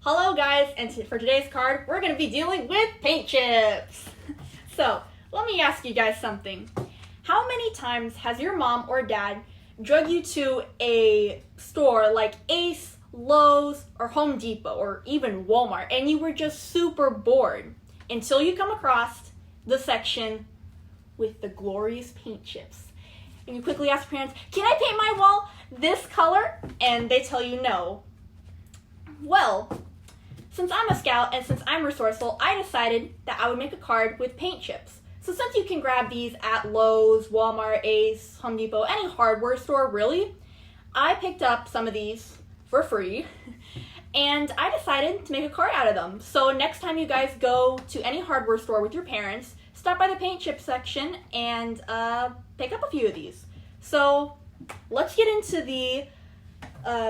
Hello guys, and for today's card, we're going to be dealing with paint chips. So, let me ask you guys something. How many times has your mom or dad drug you to a store like Ace, Lowe's, or Home Depot, or even Walmart, and you were just super bored until you come across the section with the glorious paint chips? And you quickly ask your parents, "Can I paint my wall this color?" And they tell you no. Well, since I'm a scout and since I'm resourceful, I decided that I would make a card with paint chips. So since you can grab these at Lowe's, Walmart, Ace, Home Depot, any hardware store really, I picked up some of these for free and I decided to make a card out of them. So next time you guys go to any hardware store with your parents, stop by the paint chip section and pick up a few of these. So let's get into the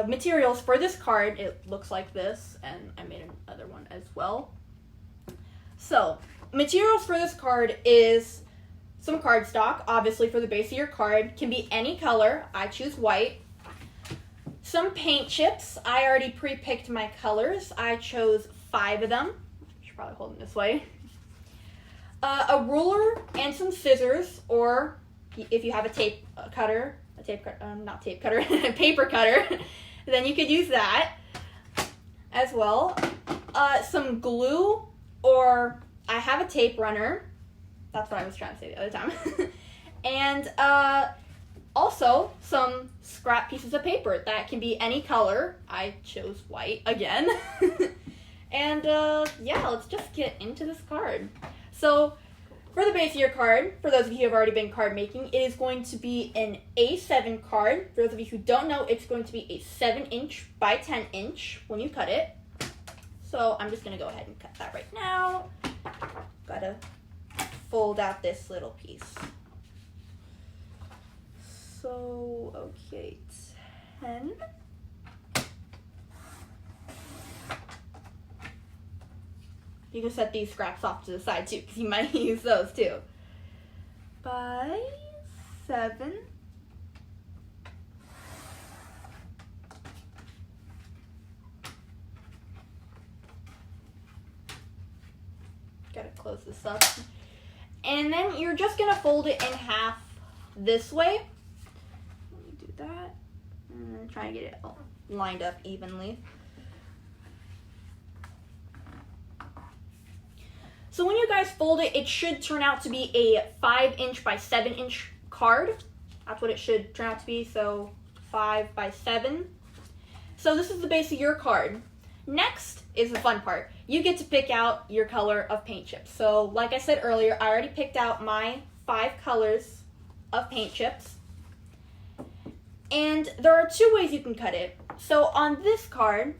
materials for this card. It looks like this, and I made another one as well. So, materials for this card is some cardstock, obviously for the base of your card. Can be any color. I choose white. Some paint chips. I already pre-picked my colors. I chose 5 of them. I should probably hold them this way. A ruler and some scissors, or if you have a paper cutter, then you could use that as well. Some glue, or I have a tape runner. That's what I was trying to say the other time. And also some scrap pieces of paper that can be any color. I chose white again. And yeah, let's just get into this card. So, for the base of your card, for those of you who have already been card making, it is going to be an A7 card. For those of you who don't know, it's going to be a 7-inch by 10-inch when you cut it. So I'm just going to go ahead and cut that right now. Gotta fold out this little piece. So, okay, 10. You can set these scraps off to the side too, because you might use those too. By 7. Gotta close this up. And then you're just gonna fold it in half this way. Let me do that. And try and get it all lined up evenly. So when you guys fold it, it should turn out to be a 5-inch by 7-inch card. That's what it should turn out to be, so 5 by 7. So this is the base of your card. Next is the fun part. You get to pick out your color of paint chips. So like I said earlier, I already picked out my 5 colors of paint chips. And there are 2 ways you can cut it. So on this card,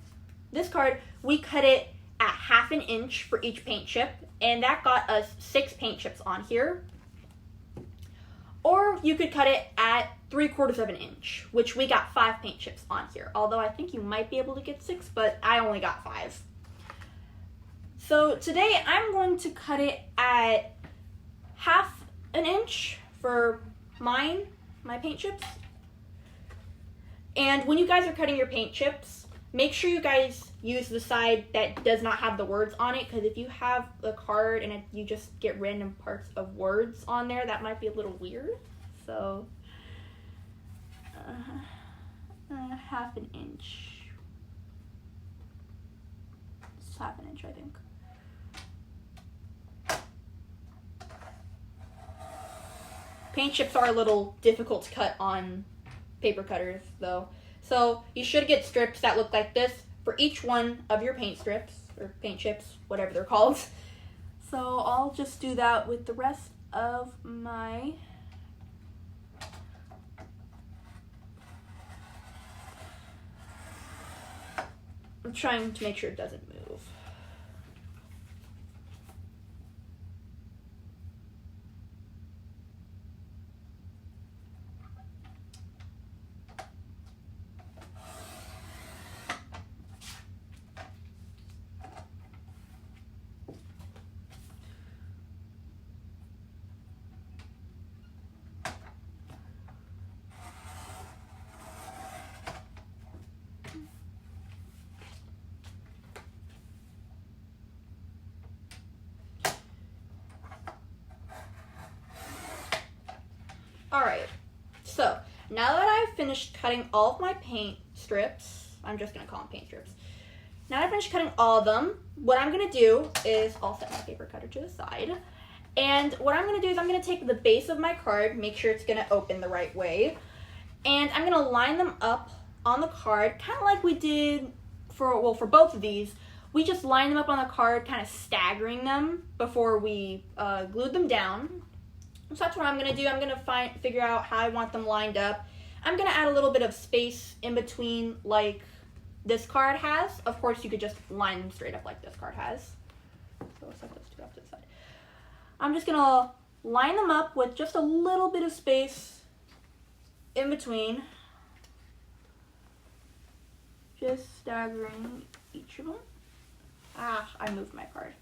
we cut it at 1/2 inch for each paint chip. And that got us 6 paint chips on here. Or you could cut it at 3/4 of an inch, which we got 5 paint chips on here. Although I think you might be able to get 6, but I only got 5. So today I'm going to cut it at 1/2 inch for my paint chips. And when you guys are cutting your paint chips, make sure you guys use the side that does not have the words on it, because if you have a card and you just get random parts of words on there, that might be a little weird. So, 1/2 inch. It's 1/2 inch, I think. Paint chips are a little difficult to cut on paper cutters, though. So, you should get strips that look like this for each one of your paint strips, or paint chips, whatever they're called. So I'll just do that with the rest of my I'm trying to make sure it doesn't move. finished cutting all of my paint strips, I'm just going to call them paint strips. Now that I finished cutting all of them, what I'm going to do is, I'll set my paper cutter to the side. And what I'm going to do is I'm going to take the base of my card, make sure it's going to open the right way. And I'm going to line them up on the card, kind of like we did for both of these. We just lined them up on the card, kind of staggering them before we glued them down. So that's what I'm going to do. I'm going to figure out how I want them lined up. I'm going to add a little bit of space in between like this card has. Of course, you could just line them straight up like this card has. So let's set those two up to the side. I'm just going to line them up with just a little bit of space in between. Just staggering each of them. I moved my card.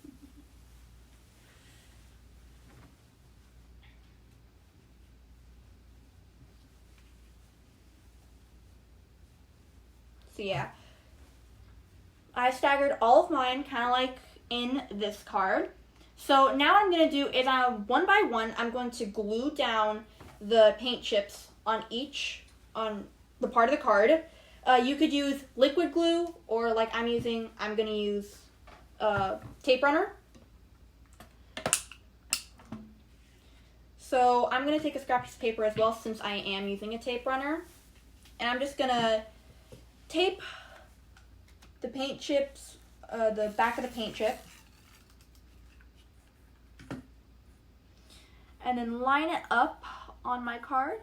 So yeah, I staggered all of mine kind of like in this card. So now what I'm going to do is one by one, I'm going to glue down the paint chips on the part of the card. You could use liquid glue, or like I'm going to use tape runner. So I'm going to take a scrap piece of paper as well, since I am using a tape runner. And I'm just going to tape the paint chips, the back of the paint chip. And then line it up on my card.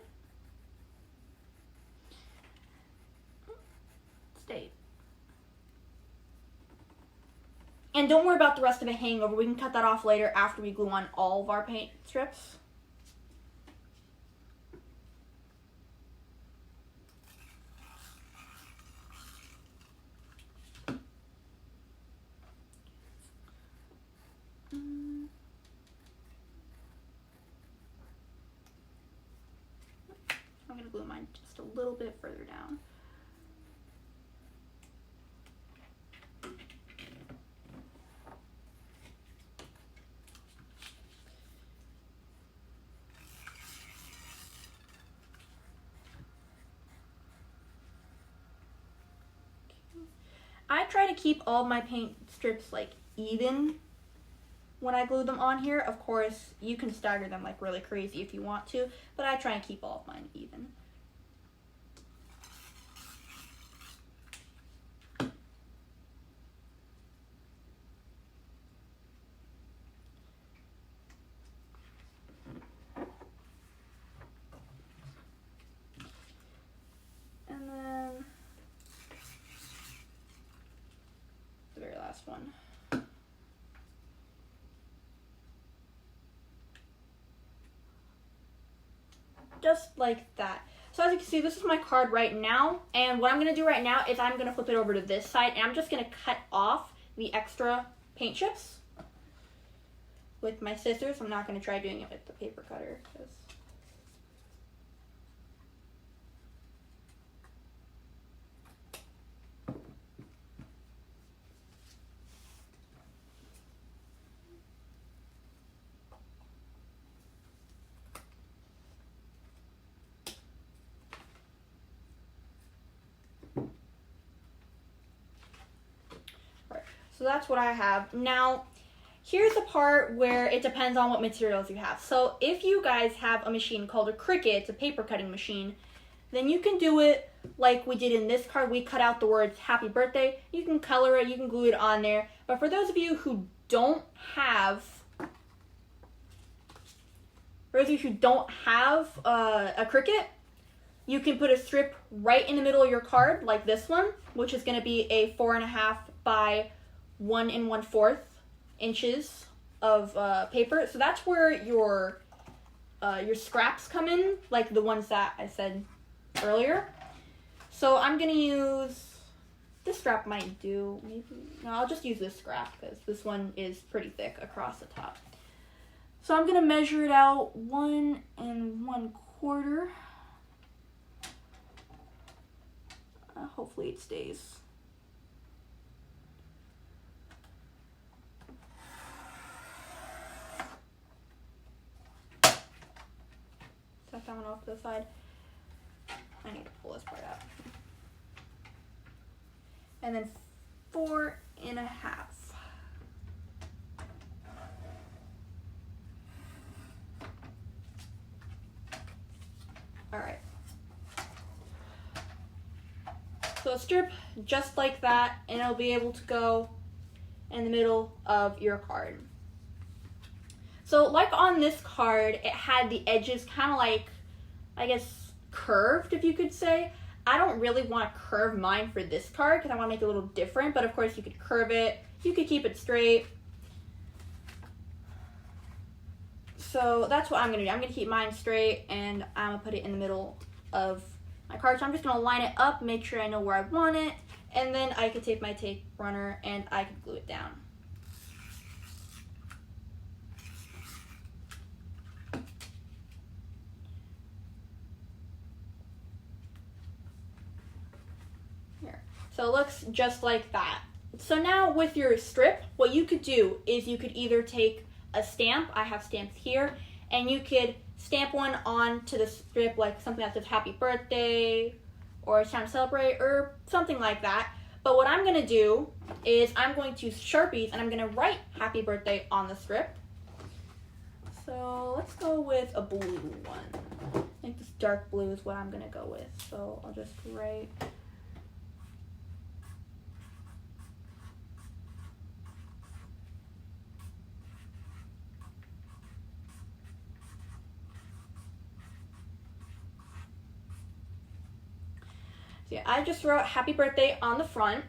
Stay. And don't worry about the rest of it hanging over. We can cut that off later after we glue on all of our paint strips. I'm going to glue mine just a little bit further down. I try to keep all my paint strips like even when I glue them on here. Of course, you can stagger them like really crazy if you want to, but I try and keep all of mine even. And then the very last one. Just like that. So as you can see, this is my card right now, and what I'm going to do right now is I'm going to flip it over to this side, and I'm just going to cut off the extra paint chips with my scissors. I'm not going to try doing it with the paper cutter, because so that's what I have. Now, here's the part where it depends on what materials you have. So if you guys have a machine called a Cricut, it's a paper cutting machine, then you can do it like we did in this card. We cut out the words happy birthday. You can color it, you can glue it on there. But for those of you who don't have a Cricut, you can put a strip right in the middle of your card, like this one, which is going to be a 4.5 by 1 1/4 inches of paper. So that's where your scraps come in, like the ones that I said earlier. So I'm gonna use this scrap. Might do maybe. No, I'll just use this scrap because this one is pretty thick across the top. So I'm gonna measure it out 1 1/4. Hopefully it stays. Set that one off to the side. I need to pull this part out. And then 4.5. All right. So a strip just like that, and it'll be able to go in the middle of your card. So like on this card, it had the edges kind of like, I guess, curved, if you could say. I don't really want to curve mine for this card because I want to make it a little different, but of course you could curve it, you could keep it straight. So that's what I'm going to do. I'm going to keep mine straight, and I'm going to put it in the middle of my card. So I'm just going to line it up, make sure I know where I want it, and then I can take my tape runner and I can glue it down. Here. So it looks just like that. So now with your strip, what you could do is you could either take a stamp, I have stamps here, and you could stamp one onto the strip, like something that says happy birthday or it's time to celebrate or something like that. But what I'm going to do is I'm going to use Sharpies and I'm going to write happy birthday on the strip. So let's go with a blue one. I think this dark blue is what I'm going to go with. So I'll just write. So yeah, I just wrote happy birthday on the front,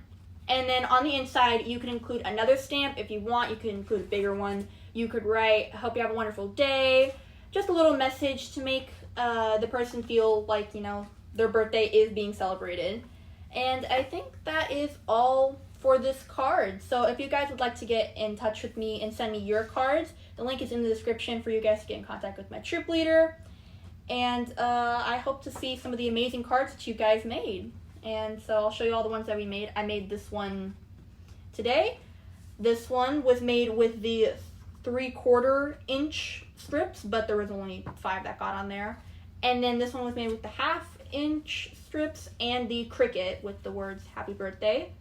and then on the inside you can include another stamp if you want. You can include a bigger one. You could write hope you have a wonderful day, just a little message to make the person feel like, you know, their birthday is being celebrated. And I think that is all for this card. So if you guys would like to get in touch with me and send me your cards, the link is in the description for you guys to get in contact with my troop leader. And I hope to see some of the amazing cards that you guys made. And so I'll show you all the ones that we made. I made this one today. This one was made with the 3/4 inch strips, but there was only 5 that got on there. And then this one was made with the 1/2 inch strips and the cricket with the words happy birthday.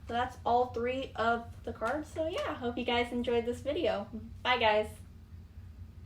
So that's all 3 of the cards. So yeah, hope you guys enjoyed this video. Bye guys.